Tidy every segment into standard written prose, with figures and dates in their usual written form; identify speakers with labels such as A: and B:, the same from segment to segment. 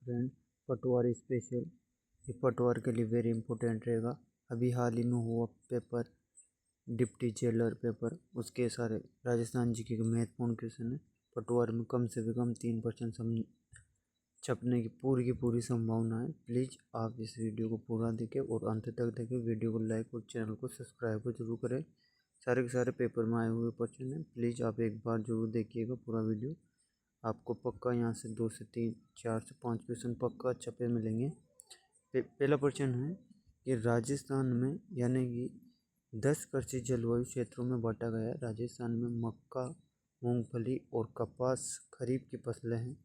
A: Friend, पटवार special. ये पटवार के लिए वेरी इंपॉर्टेंट रहेगा। अभी हाल ही में हुआ पेपर डिप्टी जेलर पेपर, उसके सारे राजस्थान जी के महत्वपूर्ण क्वेश्चन है। पटवार में कम से कम 3% छपने की पूरी संभावना है। प्लीज़ आप इस वीडियो को पूरा देखें और अंत तक देखें। वीडियो को लाइक और चैनल को सब्सक्राइब जरूर करें। सारे के सारे पेपर में आए हुए क्वेश्चन हैं, प्लीज़ आप एक बार जरूर देखिएगा पूरा वीडियो। आपको पक्का यहाँ से 2 से 3, 4 से 5 क्वेश्चन पक्का छपे मिलेंगे। पहला प्रश्न है कि राजस्थान में यानी कि 10 कृषि जलवायु क्षेत्रों में बांटा गया है। राजस्थान में मक्का, मूंगफली और कपास खरीफ की फसलें हैं।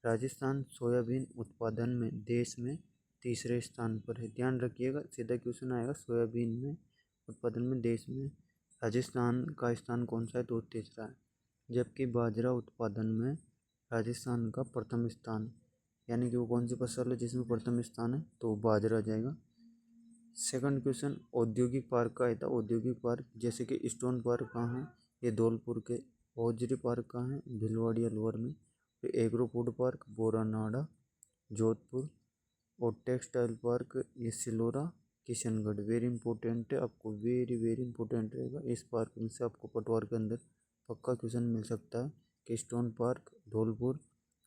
A: राजस्थान सोयाबीन उत्पादन में देश में तीसरे स्थान पर है। ध्यान रखिएगा, सीधा क्वेश्चन आएगा सोयाबीन में उत्पादन में देश में राजस्थान का स्थान कौन सा है, तो तीसरा है। जबकि बाजरा उत्पादन में राजस्थान का प्रथम स्थान, यानी कि वो कौन सी फसल है जिसमें प्रथम स्थान है, तो बाजरा जाएगा। सेकंड क्वेश्चन औद्योगिक पार्क का है था। औद्योगिक पार्क जैसे कि स्टोन पार्क कहाँ है, ये धौलपुर के। औजरी पार्क कहाँ है, भिलवाड़ी अलवर में। फिर agro food park Boranada Jodhpur. और टेक्सटाइल पार्क ये सिलोरा किशनगढ़। वेरी इंपॉर्टेंट है, आपको वेरी इंपॉर्टेंट रहेगा। इस पार्क में से आपको पटवार के अंदर पक्का क्वेश्चन मिल सकता है कि स्टोन पार्क धौलपुर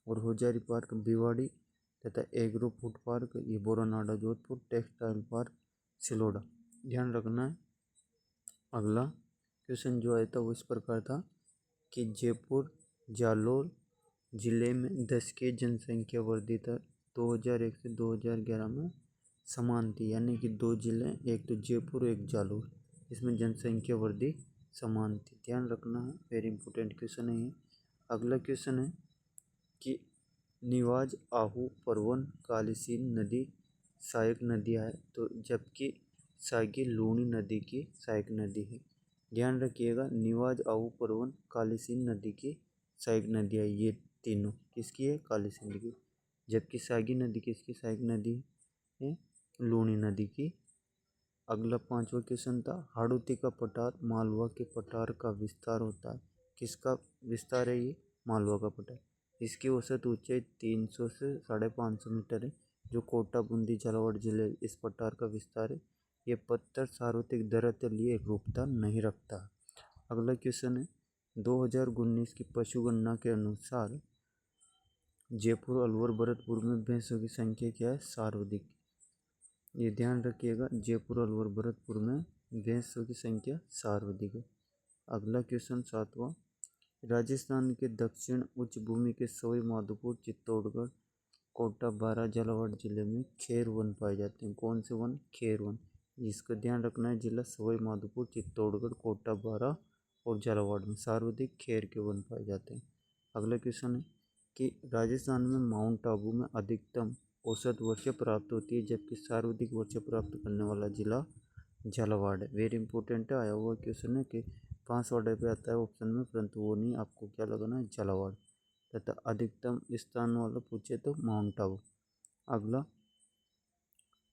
A: और होजारी पार्क भिवाड़ी तथा एग्रो फूड पार्क ये बोरानाड़ा जोधपुर, टेक्सटाइल पार्क सिलोड़ा। ध्यान रखना है। अगला क्वेश्चन जो आया था वो इस प्रकार था कि जयपुर जालौर जिले में 10 की जनसंख्या वृद्धि दर 2001 से 2011 में समान थी, यानी कि 2 जिले, एक तो जयपुर एक जालौर, इसमें जनसंख्या वृद्धि समान थी। ध्यान रखना है, वेरी इंपॉर्टेंट क्वेश्चन है ये। अगला क्वेश्चन है कि निवाज, आहू, परवन, कालीसिंध नदी सहायक नदियाँ है, तो जबकि सागी लूणी नदी की सहायक नदी है। ध्यान रखिएगा, निवाज, आहू, परवन, कालीसिंध नदी की सहायक नदियाँ, ये तीनों किसकी है, कालीसिंध की। जबकि सागी नदी किसकी सहायक नदी है, लूणी नदी की। अगला 5वां क्वेश्चन था हाड़ौती का पठार मालवा के पठार का विस्तार होता है। किसका विस्तार है, ये मालवा का पठार। इसकी औसत ऊंचाई 300 से 550 मीटर है। जो कोटा, बूंदी, झालावाड़ जिले इस पठार का विस्तार है। ये पत्थर सार्वत्रिक धरातलीय एकरूपता नहीं रखता। अगला क्वेश्चन है 2019 की पशुगणना के अनुसार जयपुर, अलवर, भरतपुर में भैंसों की संख्या क्या है, सर्वाधिक। ये ध्यान रखिएगा, जयपुर, अलवर, भरतपुर में भैंसों की संख्या सर्वाधिक है। अगला क्वेश्चन 7वां राजस्थान के दक्षिण उच्च भूमि के सवाई माधोपुर, चित्तौड़गढ़, कोटा, बारा, झालावाड़ जिले में खेर वन पाए जाते हैं। कौन से वन, खेर वन। इसका ध्यान रखना है, जिला सवाई माधोपुर, चित्तौड़गढ़, कोटा, बारा और झालावाड़ में सर्वाधिक खेर के वन पाए जाते हैं। अगला क्वेश्चन है कि राजस्थान में माउंट आबू में अधिकतम औसत वर्षा प्राप्त होती है, जबकि सर्वाधिक वर्षा प्राप्त करने वाला जिला झालावाड़ है। वेरी इंपॉर्टेंट है, आया हुआ क्वेश्चन है कि 5 ऑर्डर पे आता है ऑप्शन में, परंतु वो नहीं, आपको क्या लगाना है, झालावाड़। तथा अधिकतम स्थान वाला पूछे तो माउंट आबू। अगला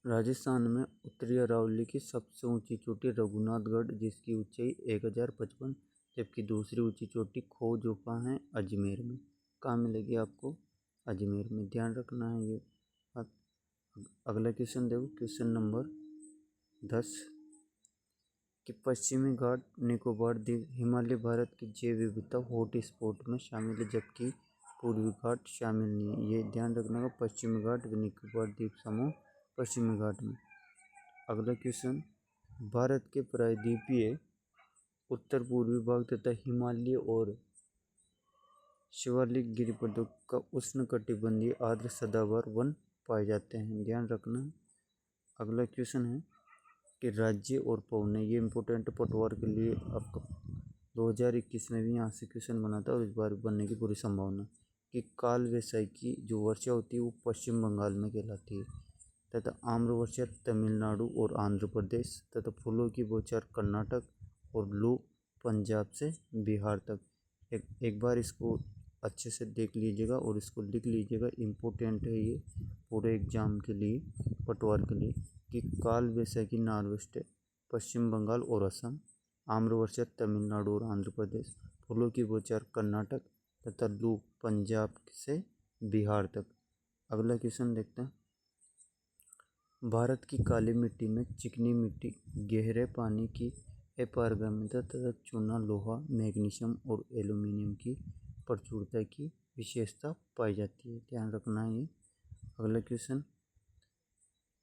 A: राजस्थान में उत्तरी अरावली की सबसे ऊंची चोटी रघुनाथगढ़, जिसकी ऊंचाई 1055, जबकि दूसरी ऊंची चोटी खो जो कहाँ है, अजमेर में। कहाँ मिलेगी आपको, अजमेर में। ध्यान रखना है ये बात। अगला क्वेश्चन देखो, क्वेश्चन नंबर 10 कि पश्चिमी घाट निकोबार द्वीप हिमालय भारत की जैव विविधता हॉट स्पॉट में शामिल है, जबकि पूर्वी घाट शामिल नहीं है। ये ध्यान रखना होगा, पश्चिमी घाट व निकोबार द्वीप समूह पश्चिमी घाट में। अगला क्वेश्चन भारत के प्रायद्वीपीय उत्तर पूर्वी भाग तथा हिमालय और शिवालिक गिरिपथों का उष्णकटिबंधीय आर्द्र सदाबहार वन पाए जाते हैं। ध्यान रखना। अगला क्वेश्चन है कि राज्य और पौने, ये इंपॉर्टेंट पटवार के लिए आपका 2021 में भी यहाँ से क्वेश्चन बना था और इस बार बनने की पूरी संभावना कि काल वैसाखी जो वर्षा होती है वो पश्चिम बंगाल में कहलाती है, तथा आम्र वर्षा तमिलनाडु और आंध्र प्रदेश, तथा फूलों की बौछार कर्नाटक और लू पंजाब से बिहार तक। एक बार इसको अच्छे से देख लीजिएगा और इसको लिख लीजिएगा, इम्पोर्टेंट है ये पूरे एग्जाम के लिए, पटवार के लिए, कि काल वैसाखी नॉर्वेस्ट पश्चिम बंगाल और असम, आम्रवर्षा तमिलनाडु और आंध्र प्रदेश, फूलों की बौछार कर्नाटक तथा लू पंजाब से बिहार तक। अगला क्वेश्चन देखते हैं। भारत की काली मिट्टी में चिकनी मिट्टी, गहरे पानी की अपारगम्यता तथा चूना, लोहा, मैग्नीशियम और एल्यूमीनियम की प्रचुरता की विशेषता पाई जाती है। ध्यान रखना है ये। अगला क्वेश्चन,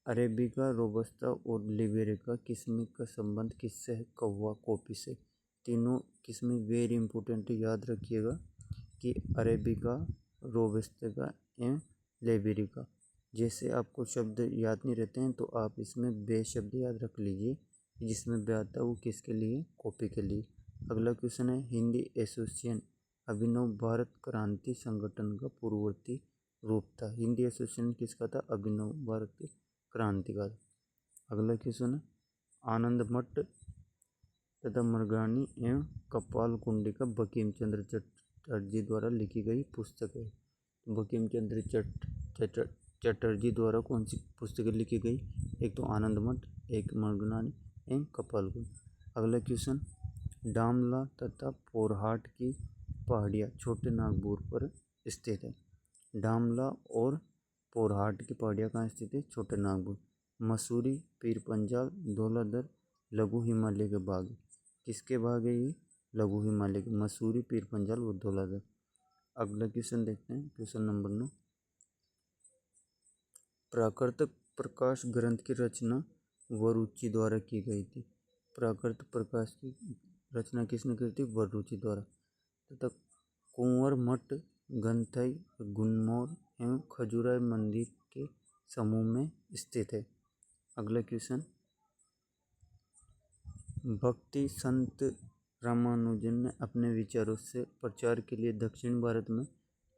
A: अरेबिका, रोबस्टा और लिबेरिका किस्म का संबंध किससे है? कौवा, कॉफी से। तीनों किस्में वेरी इंपॉर्टेंट, याद रखिएगा कि अरेबिका, रोबस्टा एवं लिबेरिका। जैसे आपको शब्द याद नहीं रहते हैं तो आप इसमें बे शब्द याद रख लीजिए, जिसमें बे आता है वो किसके लिए? कॉफी के लिए। अगला क्वेश्चन है, हिंदी एसोसिएशन अभिनव भारत क्रांति संगठन का पूर्ववर्ती रूप था। हिंदी एसोसिएशन किसका था? अभिनव भारत क्रांतिकारी। अगला क्वेश्चन है, आनंद मठ तथा मृगानी एवं कपाल कुंडिका बंकिम चंद्र चटर्जी द्वारा लिखी गई पुस्तक है। बंकिम चंद्र चटर्जी द्वारा कौन सी पुस्तकें लिखी गई? एक तो आनंद मठ, एक मृगनानी एवं कपाल कुंड। अगला क्वेश्चन, डामला तथा पोरहाट की पहाड़ियाँ छोटे नागपुर पर स्थित है। डामला और पोरहाट की पहाड़ियाँ कहाँ स्थित है? छोटे नागपुर। मसूरी, पीर पंजाल, धौलाधर लघु हिमालय के भाग। किसके भाग है ये? लघु हिमालय के। मसूरी, पीर पंजाल और धौलाधर। अगला क्वेश्चन देखते हैं, क्वेश्चन नंबर 9। प्राकृत प्रकाश ग्रंथ की रचना वरुचि द्वारा की गई थी। प्राकृत प्रकाश की रचना किसने की थी? वरुचि द्वारा। तथा कुंवर मठ गंथई, गुन्नौर एवं खजुराहो मंदिर के समूह में स्थित है। अगला क्वेश्चन, भक्ति संत रामानुजन ने अपने विचारों से प्रचार के लिए दक्षिण भारत में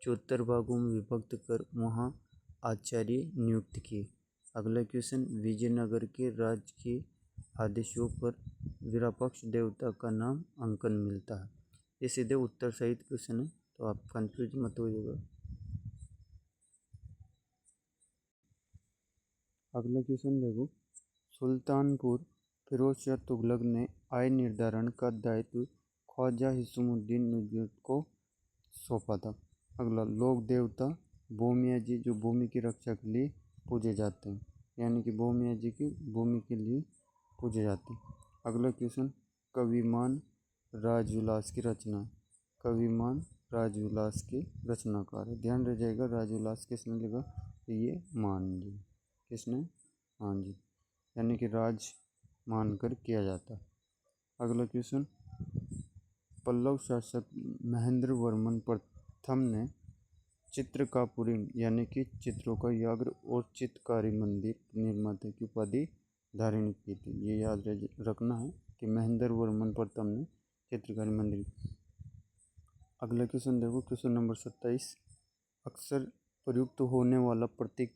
A: 74 भागों में विभक्त कर वहाँ आचार्य नियुक्त किए। अगला क्वेश्चन, विजयनगर के राजकीय आदेशों पर विरूपाक्ष देवता का नाम अंकन मिलता है। ये सीधे उत्तर सहित क्वेश्चन है, तो आप कंफ्यूज मत होइएगा। अगला क्वेश्चन देखो, सुल्तानपुर फिरोज शाह तुगलक ने आय निर्धारण का दायित्व ख्वाजा हिस्सुमुद्दीन नुजूद को सौंपा था। अगला, लोक देवता भूमिया जी जो भूमि की रक्षा के लिए पूजे जाते हैं, यानी कि भूमिया जी की भूमि के लिए पूजे जाते हैं। अगला क्वेश्चन, कविमान राजविलास की रचना। कविमान राजविलास के रचनाकार है। ध्यान रह जाएगा, राजविलास किसने लिखा? तो ये मान जी। किसने? मान जी, यानी कि राज मानकर किया जाता। अगला क्वेश्चन, पल्लव शासक महेंद्र वर्मन प्रथम ने चित्रकापुरी यानी कि चित्रों का याग्र और चित्रकारी मंदिर निर्माता की उपाधि धारण की थी। ये याद रखना है कि महेंद्र वर्मन प्रथम ने चित्रकारी मंदिर। अगला क्वेश्चन देखो, क्वेश्चन नंबर 27। अक्सर प्रयुक्त होने वाला प्रतीक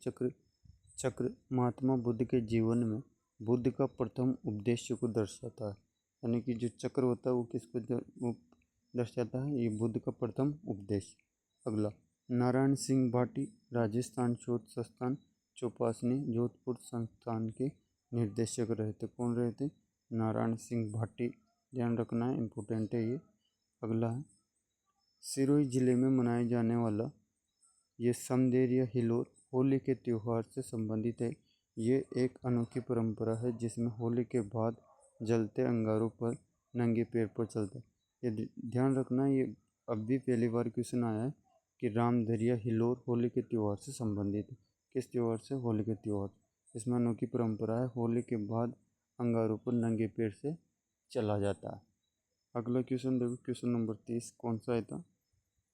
A: चक्र महात्मा बुद्ध के जीवन में बुद्ध का प्रथम उपदेश को दर्शाता है। यानी कि जो चक्र होता है वो किसको दर्शाता है? ये बुद्ध का प्रथम उपदेश। अगला, नारायण सिंह भाटी राजस्थान शोध संस्थान चौपासनी जोधपुर संस्थान के निर्देशक रहे थे। कौन रहे थे? नारायण सिंह भाटी। ध्यान रखना है, इम्पोर्टेंट है ये। अगला है, सिरोही जिले में मनाए जाने वाला ये समदेर या हिलोर होली के त्यौहार से संबंधित है। ये एक अनोखी परंपरा है जिसमें होली के बाद जलते अंगारों पर नंगे पैर पर चलता है। ये ध्यान रखना, ये अब भी पहली बार क्वेश्चन आया है कि रामदरिया हिलोर होली के त्यौहार से संबंधित है। किस त्यौहार से? होली के त्यौहार। इसमें अनोखी परंपरा है, होली के बाद अंगारों पर नंगे पैर से चला जाता है। अगला क्वेश्चन देखो, क्वेश्चन नंबर 30 कौन सा है था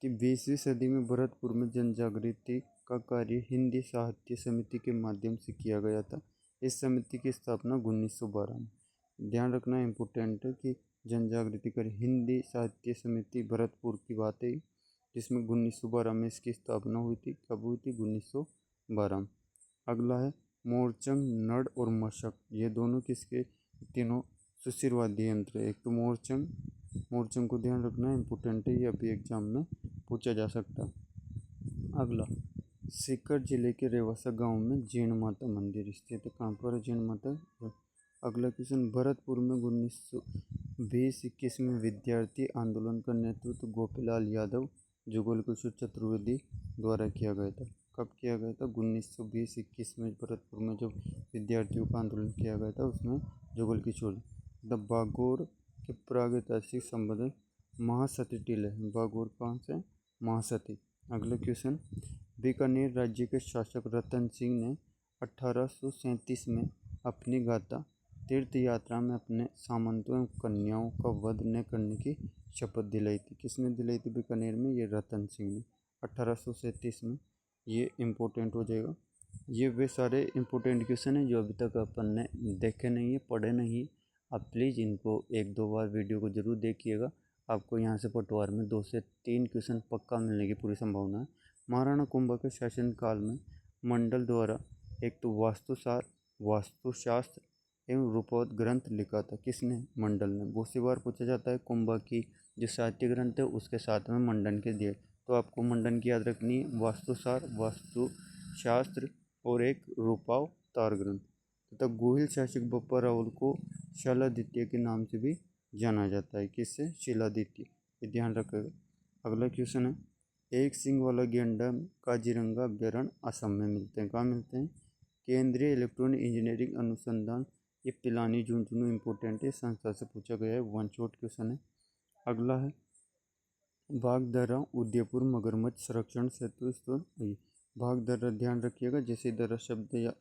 A: कि 20वीं सदी में भरतपुर में जन जागृति का कार्य हिंदी साहित्य समिति के माध्यम से किया गया था। इस समिति की स्थापना 1912 में। ध्यान रखना इम्पोर्टेंट है कि जन जागृति कर हिंदी साहित्य समिति भरतपुर की बात है, जिसमें 1912 में इसकी स्थापना हुई थी। कब हुई थी? 1912 में। अगला है, मोरचंग, नड़ और मशक, ये दोनों किसके? तीनों सुशिरवादी यंत्र। एक तो मोरचंग को ध्यान रखना इम्पोर्टेंट है, ये अभी एग्जाम में पूछा जा सकता है। अगला, सीकर जिले के रेवासा गांव में जीण माता मंदिर स्थित है। कहाँ पर? जीण माता। अगला क्वेश्चन, भरतपुर में 1920-21 में विद्यार्थी आंदोलन का नेतृत्व गोपीलाल यादव जुगल किशोर चतुर्वेदी द्वारा किया गया था। कब किया गया था? 1920-21 में भरतपुर में जब विद्यार्थियों का आंदोलन किया गया था, उसमें जुगल की चोली। द बागोर के प्रागैतिहासिक संबंध महासती टीले हैं। बागोर कहाँ से? महासती। अगला क्वेश्चन, बीकानेर राज्य के शासक रतन सिंह ने 1837 में अपनी गाथा तीर्थ यात्रा में अपने सामंतों एवं कन्याओं का वध न करने की शपथ दिलाई थी। किसने दिलाई थी बीकानेर में? ये रतन सिंह ने 1837 में। ये इम्पोर्टेंट हो जाएगा। ये वे सारे इम्पोर्टेंट क्वेश्चन हैं जो अभी तक अपन ने देखे नहीं है, पढ़े नहीं। आप प्लीज़ इनको एक दो बार वीडियो को ज़रूर देखिएगा। आपको यहाँ से पटवार में 2 से 3 क्वेश्चन पक्का मिलने की पूरी संभावना है। महाराणा कुंभा के शासनकाल में मंडल द्वारा एक तो वास्तुसार, वास्तुशास्त्र एवं रूपवत ग्रंथ लिखा था। किसने? मंडल ने। बहुत सी बार पूछा जाता है कुंभा की जो साहित्य ग्रंथ है उसके साथ में मंडन के दिए, तो आपको मंडन की याद रखनी है। वास्तुसार, वास्तुशास्त्र और एक रूपावतार ग्रंथ। तथा गोहिल शासक बप्पा रावल को शिलादित्य के नाम से भी जाना जाता है। किससे? शिलादित्य। ये ध्यान रखेगा। अगला क्वेश्चन है, एक सींग वाला गेंडा काजीरंगा अभ्यारण्य असम में मिलते हैं। कहाँ मिलते हैं? केंद्रीय इलेक्ट्रॉनिक इंजीनियरिंग अनुसंधान, ये पिलानी झुंझुनू इंपॉर्टेंट है, संस्था से पूछा गया है। वन शॉट क्वेश्चन है। अगला है बागदर्रा उदयपुर मगरमच्छ संरक्षण सेतु स्थल। बागदर्रा ध्यान रखिएगा, जैसे दर्रा शब्द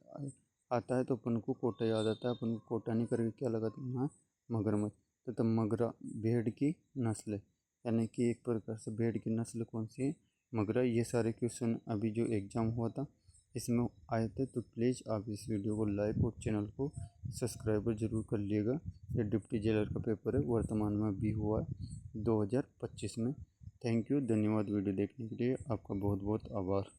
A: आता है तो अपन को कोटा याद आता है। अपन को कोटा नहीं करके क्या लगाते हैं? यहाँ मगरमच्छ। तथा मगरा भेड़ की नस्ल, यानी कि एक प्रकार से भेड़ की नस्ल कौन सी है? मगरा। ये सारे क्वेश्चन अभी जो एग्जाम हुआ था इसमें आए थे, तो प्लीज़ आप इस वीडियो को लाइक और चैनल को सब्सक्राइब जरूर कर लिएगा। ये डिप्टी जेलर का पेपर है, वर्तमान में अभी हुआ है 2025 में। थैंक यू, धन्यवाद वीडियो देखने के लिए। आपका बहुत बहुत आभार।